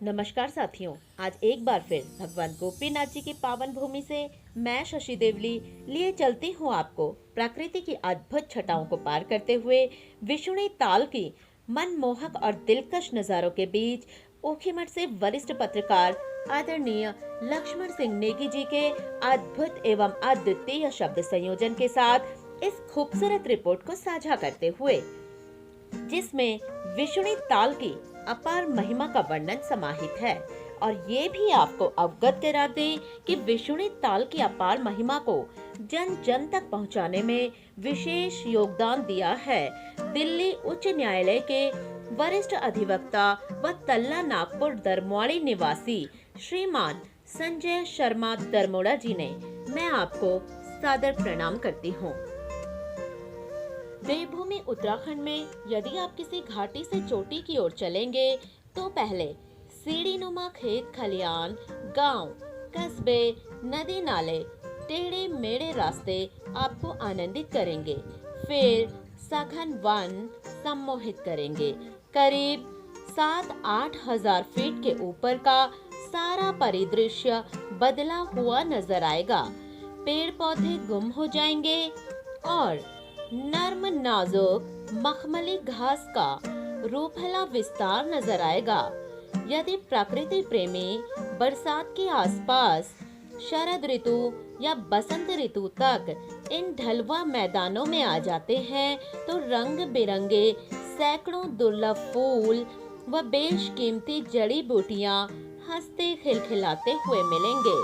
नमस्कार साथियों। आज एक बार फिर भगवान गोपीनाथ जी की पावन भूमि से मैं शशि देवली लिए चलती हूँ आपको प्रकृति की अद्भुत छटाओं को पार करते हुए विष्णु ताल की मनमोहक और दिलकश नजारों के बीच ओखीमठ से वरिष्ठ पत्रकार आदरणीय लक्ष्मण सिंह नेगी जी के अद्भुत एवं अद्वितीय शब्द संयोजन के साथ इस खूबसूरत रिपोर्ट को साझा करते हुए, जिसमें विष्णु ताल की अपार महिमा का वर्णन समाहित है। और ये भी आपको अवगत करा दें कि विष्णु ताल की अपार महिमा को जन जन तक पहुंचाने में विशेष योगदान दिया है दिल्ली उच्च न्यायालय के वरिष्ठ अधिवक्ता व तल्ला नागपुर दरमोड़ी निवासी श्रीमान संजय शर्मा दरमोड़ा जी ने। मैं आपको सादर प्रणाम करती हूँ। देवभूमि उत्तराखंड में यदि आप किसी घाटी से चोटी की ओर चलेंगे तो पहले सीढ़ी नुमा खेत खलियान, गांव, कस्बे, नदी नाले, टेढ़े मेढ़े रास्ते आपको आनंदित करेंगे। फिर सघन वन सम्मोहित करेंगे। करीब 7-8 हजार फीट के ऊपर का सारा परिदृश्य बदला हुआ नजर आएगा। पेड़ पौधे गुम हो जाएंगे और नर्म नाजुक मखमली घास का रूपहला विस्तार नजर आएगा। यदि प्रकृति प्रेमी बरसात के आसपास शरद ऋतु या बसंत ऋतु तक इन ढलवा मैदानों में आ जाते हैं तो रंग बिरंगे सैकड़ों दुर्लभ फूल व बेशकीमती जड़ी बूटियां हंसते खिलखिलाते हुए मिलेंगे।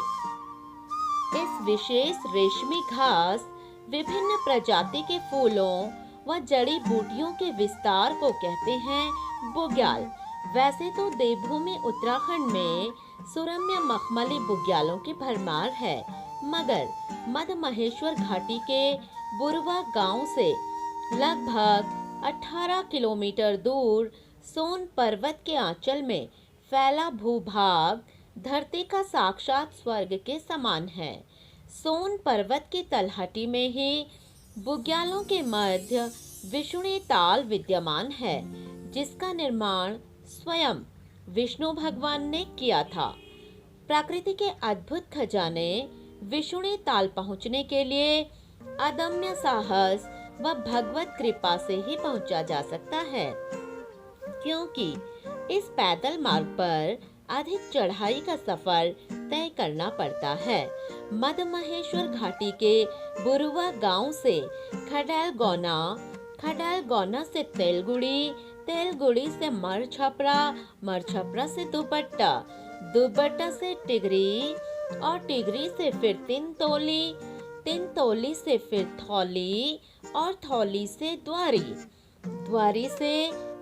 इस विशेष रेशमी घास विभिन्न प्रजाति के फूलों व जड़ी बूटियों के विस्तार को कहते हैं बुग्याल। वैसे तो देवभूमि उत्तराखंड में सुरम्य मखमली बुग्यालों की भरमार है, मगर मध्य महेश्वर घाटी के बुरवा गांव से लगभग 18 किलोमीटर दूर सोन पर्वत के आंचल में फैला भूभाग धरती का साक्षात स्वर्ग के समान है। सोन पर्वत की तलहटी में ही बुग्यालों के मध्य विष्णु ताल विद्यमान है, जिसका निर्माण स्वयं विष्णु भगवान ने किया था। प्रकृति के अद्भुत खजाने विष्णु ताल पहुंचने के लिए अदम्य साहस व भगवत कृपा से ही पहुंचा जा सकता है, क्योंकि इस पैदल मार्ग पर अधिक चढ़ाई का सफर तय करना पड़ता है। मध्य महेश्वर घाटी के बुरुआ गांव से खडैल गौना से तेलगुड़ी से मरछपरा से दुपट्टा से टिगरी और टिगरी से फिर तीन तोली से फिर थौली और थौली से द्वारी से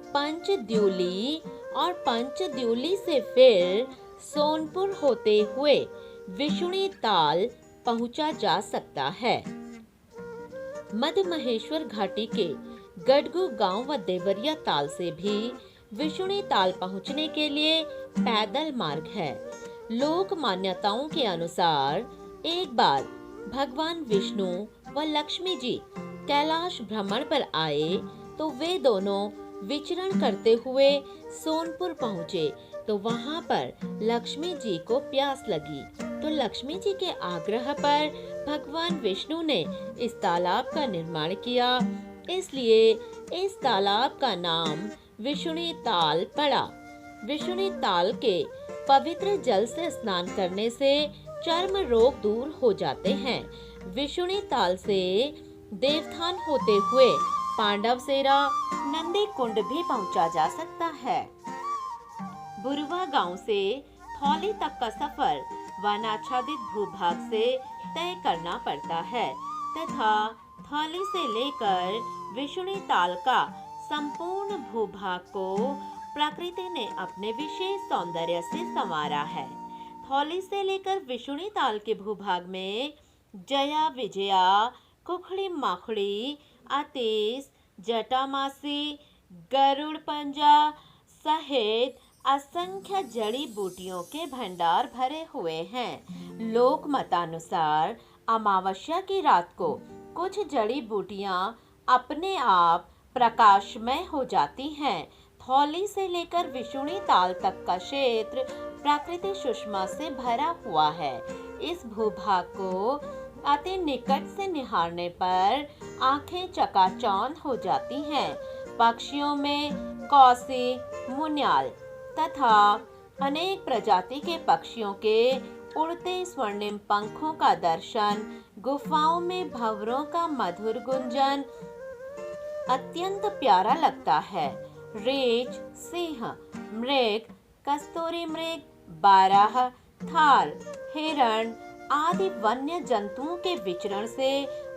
पंचद्यूली और पंचद्यूली से फिर सोनपुर होते हुए विष्णु ताल पहुंचा जा सकता है। मध्य महेश्वर घाटी के गडगू गांव व देवरिया ताल से भी विष्णु ताल पहुंचने के लिए पैदल मार्ग है। लोक मान्यताओं के अनुसार एक बार भगवान विष्णु व लक्ष्मी जी कैलाश भ्रमण पर आए तो वे दोनों विचरण करते हुए सोनपुर पहुँचे तो वहाँ पर लक्ष्मी जी को प्यास लगी, तो लक्ष्मी जी के आग्रह पर भगवान विष्णु ने इस तालाब का निर्माण किया। इसलिए इस तालाब का नाम विष्णु ताल पड़ा। विष्णु ताल के पवित्र जल से स्नान करने से चर्म रोग दूर हो जाते हैं। विष्णु ताल से देवथान होते हुए पांडवसेरा नंदी कुंड भी पहुंचा जा सकता है। बुरवा गांव से थौली तक का सफर वनाच्छादित भूभाग से तय करना पड़ता है तथा थौली से लेकर विष्णु ताल का संपूर्ण भूभाग को प्रकृति ने अपने विशेष सौंदर्य से संवारा है। थौली से लेकर विष्णु ताल के भूभाग में जया विजया, कुखड़ी माखड़ी, आतिश, जटामासी, गरुड़ पंजा सहित असंख्य जड़ी बूटियों के भंडार भरे हुए हैं। लोक मतानुसार अमावस्या की रात को कुछ जड़ी बूटियां अपने आप प्रकाशमय हो जाती हैं। थौली से लेकर विशुणी ताल तक का क्षेत्र प्राकृतिक सुषमा से भरा हुआ है। इस भूभाग को अति निकट से निहारने पर आंखें चकाचौंध हो जाती हैं। पक्षियों में कौसी, मुन्याल तथा अनेक प्रजाति के पक्षियों के उड़ते स्वर्णिम पंखों का दर्शन, गुफाओं में भंवरों का मधुर गुंजन अत्यंत प्यारा लगता है। रीछ, सिंह, मृग, कस्तूरी मृग, बारह, थाल, हिरण आदि वन्य जंतुओं के विचरण से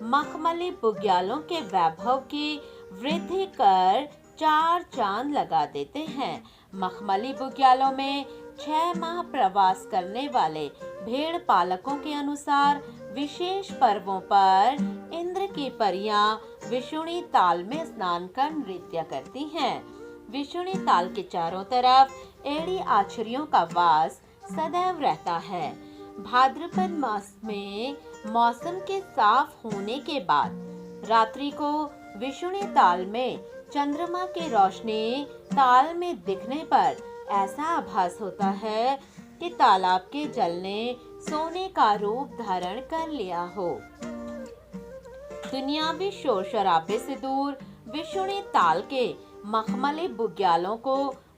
मखमली बुग्यालों के वैभव की वृद्धि कर चार चांद लगा देते हैं। मखमली बुग्यालों में 6 माह प्रवास करने वाले भेड़ पालकों के अनुसार विशेष पर्वों पर इंद्र की परियां विशुणी ताल में स्नान कर नृत्य करती हैं। विशुणी ताल के चारों तरफ एड़ी आछरियों का वास सदैव रहता है। भाद्रपद मास में मौसम के साफ होने के बाद रात्रि को विशुणी ताल में चंद्रमा की रोशनी ताल में दिखने पर ऐसा आभास होता है कि तालाब के जल ने सोने का रूप धारण कर लिया हो। दुनियावी शोर शराबे से दूर विशुणी ताल के मखमली बुग्यालों को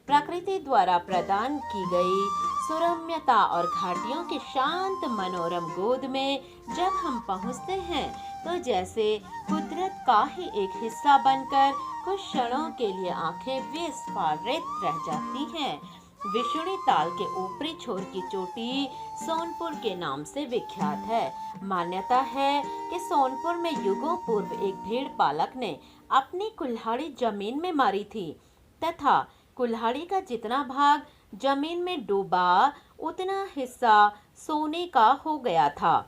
प्रकृति द्वारा प्रदान की गई सुरम्यता और घाटियों के शांत मनोरम गोद में जब हम पहुंचते हैं तो जैसे कुदरत का ही एक हिस्सा बनकर कुछ क्षणों के लिए आंखें विस्फारित रह जाती हैं। विशुणी ताल के ऊपरी छोर की चोटी सोनपुर के नाम से विख्यात है। मान्यता है कि सोनपुर में युगों पूर्व एक भेड़ पालक ने अपनी कुल्हाड़ी जमीन में मारी थी तथा कुल्हाड़ी का जितना भाग जमीन में डूबा उतना हिस्सा सोने का हो गया था।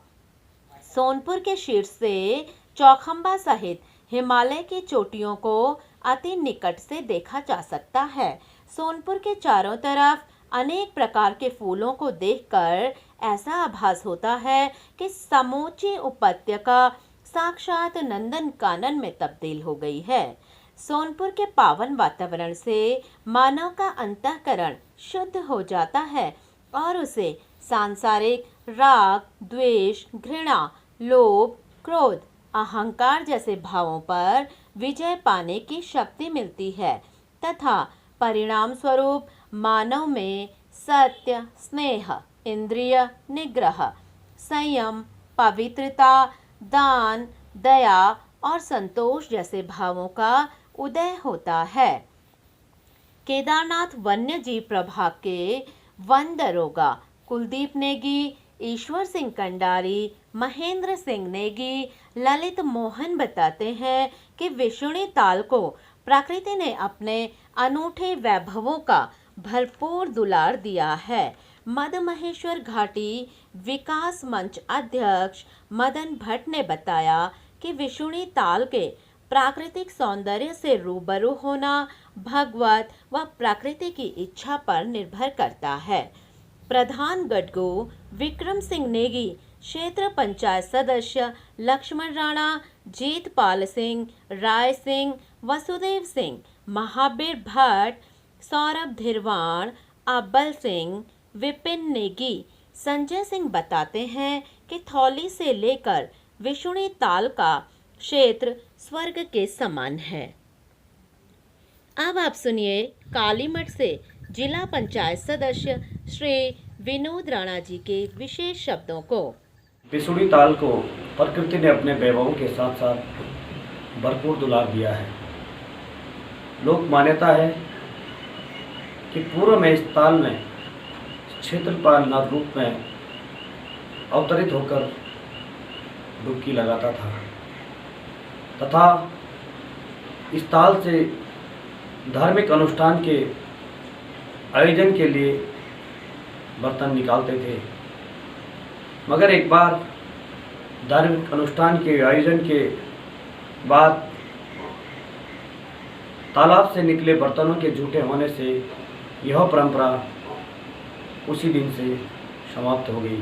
सोनपुर के शीर्ष से चौखंबा सहित हिमालय की चोटियों को अति निकट से देखा जा सकता है। सोनपुर के चारों तरफ अनेक प्रकार के फूलों को देखकर ऐसा आभास होता है कि समूची उपत्यका साक्षात नंदन कानन में तब्दील हो गई है। सोनपुर के पावन वातावरण से मानव का अंतःकरण शुद्ध हो जाता है और उसे सांसारिक राग, द्वेष, घृणा, लोभ, क्रोध, अहंकार जैसे भावों पर विजय पाने की शक्ति मिलती है तथा परिणाम स्वरूप मानव में सत्य, स्नेह, इंद्रिय निग्रह, संयम, पवित्रता, दान, दया और संतोष जैसे भावों का उदय होता है। केदारनाथ वन्य जीव प्रभाग के वन दरोगा कुलदीप नेगी, ईश्वर सिंह कंडारी, महेंद्र सिंह नेगी, ललित मोहन बताते हैं कि विशुणी ताल को प्रकृति ने अपने अनूठे वैभवों का भरपूर दुलार दिया है। मद महेश्वर घाटी विकास मंच अध्यक्ष मदन भट्ट ने बताया कि विशुणी ताल के प्राकृतिक सौंदर्य से रूबरू होना भगवत व प्रकृति की इच्छा पर निर्भर करता है। प्रधान गडगो विक्रम सिंह नेगी, क्षेत्र पंचायत सदस्य लक्ष्मण राणा, जीतपाल सिंह, राय सिंह, वसुदेव सिंह, महावीर भट्ट, सौरभ धिरवाण, अब्बल सिंह, विपिन नेगी, संजय सिंह बताते हैं कि थौली से लेकर विशुणी ताल का क्षेत्र स्वर्ग के समान है। अब आप सुनिए कालीमठ से जिला पंचायत सदस्य श्री विनोद राणा जी के विशेष शब्दों को। विशुणी ताल को प्रकृति ने अपने वैभवों के साथ साथ भरपूर दुलार दिया है। लोक मान्यता है कि पूर्व में इस ताल में क्षेत्रपाल नाग रूप में अवतरित होकर डुबकी लगाता था तथा इस ताल से धार्मिक अनुष्ठान के आयोजन के लिए बर्तन निकालते थे। मगर एक बार धार्मिक अनुष्ठान के आयोजन के बाद तालाब से निकले बर्तनों के जूठे होने से यह परंपरा उसी दिन से समाप्त हो गई।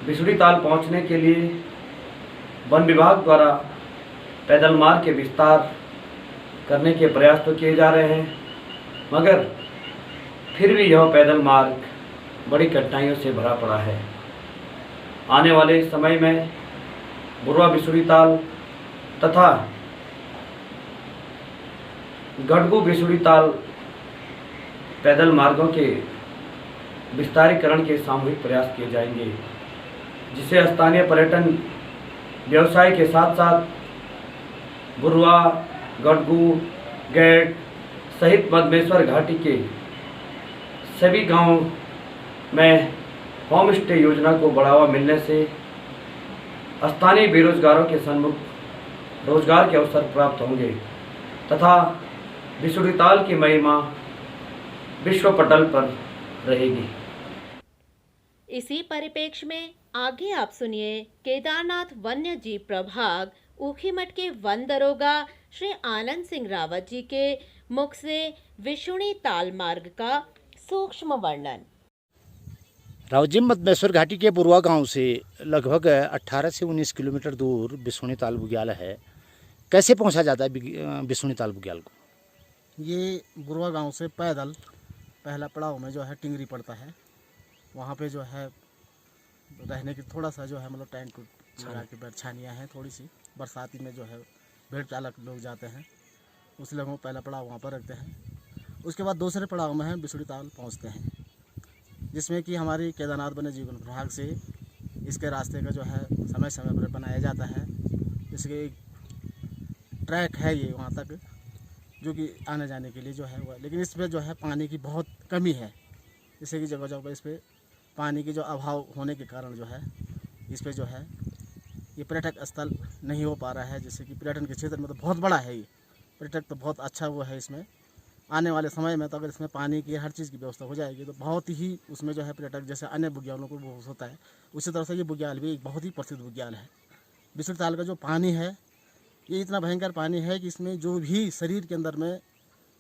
विशुणी ताल पहुंचने के लिए वन विभाग द्वारा पैदल मार्ग के विस्तार करने के प्रयास तो किए जा रहे हैं, मगर फिर भी यह पैदल मार्ग बड़ी कठिनाइयों से भरा पड़ा है। आने वाले समय में बुरवा बिसुड़ी ताल तथा गड़गू बिसुड़ी ताल पैदल मार्गों के विस्तारीकरण के सामूहिक प्रयास किए जाएंगे, जिससे स्थानीय पर्यटन व्यवसाय के साथ साथ बुरवा, गड़गू, गेट सहित मधमेश्वर घाटी के सभी गांवों में होम स्टे योजना को बढ़ावा मिलने से स्थानीय बेरोजगारों के सन्मुख रोजगार के अवसर प्राप्त होंगे तथा बिसुड़ी ताल की महिमा विश्व पटल पर रहेगी। इसी परिप्रेक्ष्य में आगे आप सुनिए केदारनाथ वन्य जीव प्रभाग ऊखीमठ के वन दरोगा श्री आनंद सिंह रावत जी के मुख से विशुणी ताल मार्ग का सूक्ष्म वर्णन। रावत जी, मधमेश्वर घाटी के बुरवा गांव से लगभग 18 से 19 किलोमीटर दूर बिसुणी ताल बुग्याल है। कैसे पहुंचा जाता है बिसुणी ताल बुग्याल को? ये बुरवा गांव से पैदल पहला पड़ाव में जो है टिंगरी पड़ता है, वहाँ पे जो है रहने की थोड़ा सा जो है मतलब टेंट लगा के बैठ छानियाँ हैं, थोड़ी सी बरसाती में जो है भेड़ चालक लोग जाते हैं, उस लोगों को पहला पड़ाव वहाँ पर रखते हैं। उसके बाद दूसरे पड़ाव में है बिसुड़ी ताल पहुँचते हैं, जिसमें कि हमारी केदारनाथ वन्य जीवन विभाग से इसके रास्ते का जो है समय समय पर बनाया जाता है। इसके एक ट्रैक है ये वहाँ तक, जो कि आने जाने के लिए जो है वो, लेकिन इसमें जो है पानी की बहुत कमी है। जैसे कि जगह जगह पर इस पर पानी की जो अभाव होने के कारण जो है इस पर जो है ये पर्यटक स्थल नहीं हो पा रहा है। जैसे कि पर्यटन के क्षेत्र में तो बहुत बड़ा है ये पर्यटक, तो बहुत अच्छा वो है। इसमें आने वाले समय में तो अगर इसमें पानी की हर चीज़ की व्यवस्था हो जाएगी तो बहुत ही उसमें जो है पर्यटक, जैसे अन्य बुग्यालों को वो होता है, उसी तरह से ये बुग्याल भी एक बहुत ही प्रसिद्ध बुग्याल है। बिसुड़ी ताल का जो पानी है ये इतना भयंकर पानी है कि इसमें जो भी शरीर के अंदर में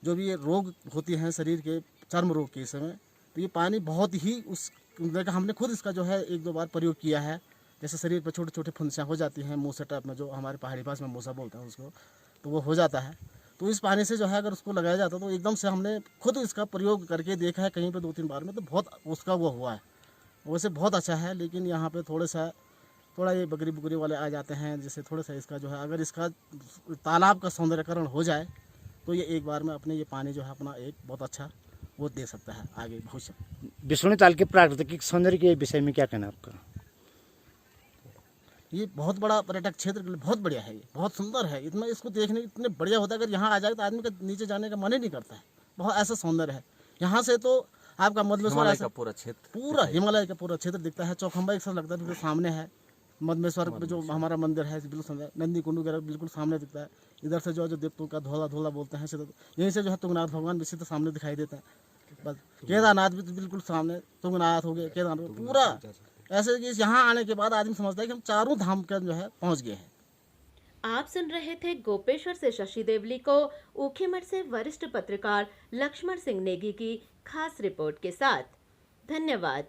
जो भी ये रोग होती हैं शरीर के, चर्म रोग के समय, तो ये पानी बहुत ही उस हमने खुद इसका जो है 1-2 बार प्रयोग किया है। जैसे शरीर पर छोटे छोटे फुंसियाँ हो जाती हैं, मूसा टाइप में, जो हमारे पहाड़ी भाषा में मूसा बोलते हैं उसको, तो वो हो जाता है। तो इस पानी से जो है अगर उसको लगाया जाता तो एकदम से हमने खुद इसका प्रयोग करके देखा है कहीं पे 2-3 बार में, तो बहुत उसका वो हुआ है। वैसे बहुत अच्छा है, लेकिन यहाँ पे थोड़ा ये बकरी बुकरी वाले आ जाते हैं। जैसे थोड़ा सा इसका जो है अगर इसका तालाब का सौंदर्यकरण हो जाए तो ये एक बार में अपने ये पानी जो है अपना एक बहुत अच्छा वो दे सकता है आगे भविष्य। बिसुणी ताल के प्राकृतिक सौंदर्य के विषय में क्या कहना है आपका? ये बहुत बड़ा पर्यटक क्षेत्र के लिए बहुत बढ़िया है, ये बहुत सुंदर है। इतना इसको देखने इतने बढ़िया होता है, अगर यहाँ आ जाए तो आदमी का नीचे जाने का मन ही नहीं करता है। बहुत ऐसा सौंदर्य है। यहाँ से तो आपका मधमेश्वर का पूरा क्षेत्र, पूरा हिमालय का पूरा क्षेत्र दिखता है। चौखंबा एक साथ लगता है, बिल्कुल सामने है। मधमेश्वर जो हमारा मंदिर है बिल्कुल सामने, नंदी कुंड वगैरह बिल्कुल सामने दिखता है। इधर से जो देवतों का धोला धोला बोलते हैं, यहीं से जो है तुंगनाथ भगवान भी सीधे सामने दिखाई देता है। बस केदारनाथ भी बिल्कुल सामने, तुंगनाथ हो गया, केदारनाथ पूरा ऐसे कि यहाँ आने के बाद आदमी समझता है कि हम चारों धाम का जो है पहुँच गए हैं। आप सुन रहे थे गोपेश्वर से शशि देवली को ऊखीमठ से वरिष्ठ पत्रकार लक्ष्मण सिंह नेगी की खास रिपोर्ट के साथ। धन्यवाद।